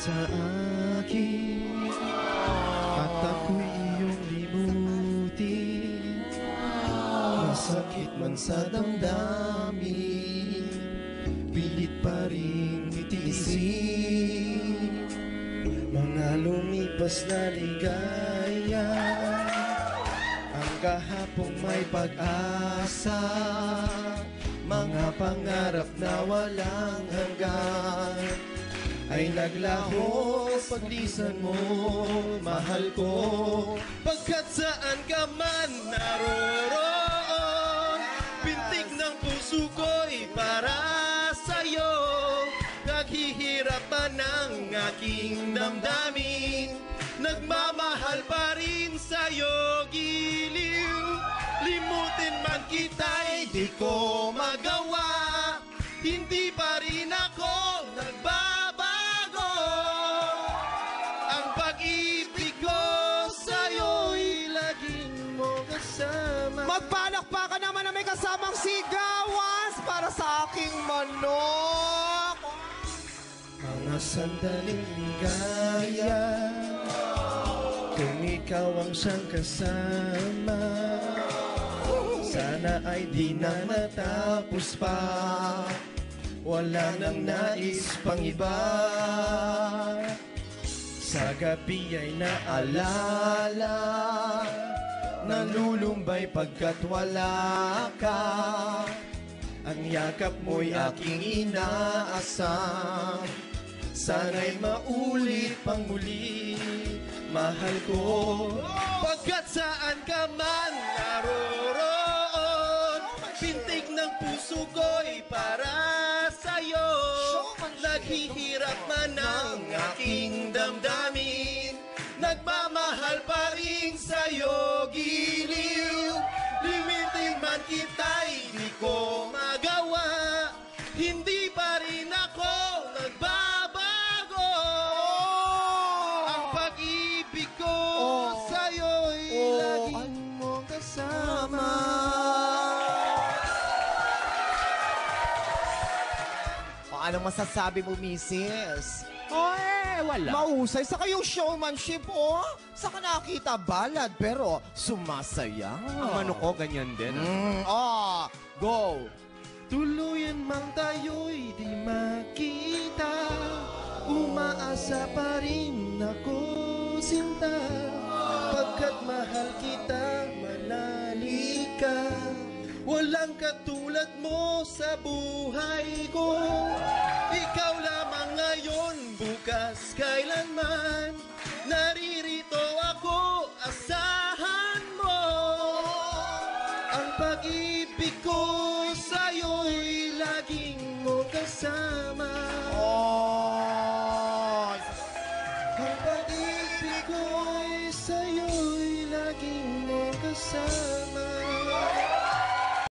sa akin at ako'y iyong limutin. Masakit man sa damdamin, pilit pa rin itiisin mga lumipas na ligaya. Ang kahapong may pag-asa, mga pangarap na walang hanggan ay naglaho sa paglisan mo, mahal ko. Pagkat saan ka man naroroon, pintig ng puso ko'y para sa'yo. Naghihirapan ng aking damdamin, nagmamahal pa rin sa'yo, giliw. Limutin man kita'y di ko magawa, hindi pa rin ako nagbabago. Ang pag-ibig ko sa'yo'y laging mo kasama. Magpalakpakan naman na may kasamang sigawas para sa aking manok. Mga sandaling ligaya, kung ikaw ang siyang kasama, sana ay di na matapos pa. Wala nang nais pang iba. Sa gabi ay naalala, nalulumbay pagkat wala ka. Ang yakap mo'y aking inaasam, sana'y maulit pang muli, mahal ko. Pagkat saan ka man naroroon, pintig ng puso ko'y para sa'yo. Naghihirap man ang aking damdamin, nagmamahal pa rin sa'yo, giliw. Limiting man kita'y di ko magawa, hindi pa rin ako nagbabago. Ang pag-ibig ko sa'yo'y laging mong kasama. Anong masasabi mo, Mrs.? Wala. Mahusay sa kayong showmanship, oh. Saka nakita balad, pero sumasaya. Ang manok ko, ganyan din. Go! Tuluyan mang tayo'y di makita, umaasa pa rin ako, sinta. Pagkat mahal kita, manali ka. Walang katulad mo sa buhay ko. Ikaw lamang ngayon, bukas, kailanman. Naririto ako, asahan mo. Ang pag-ibig ko sa'yo'y laging mo kasama. Ang pag-ibig ko'y sa'yo'y laging mo kasama.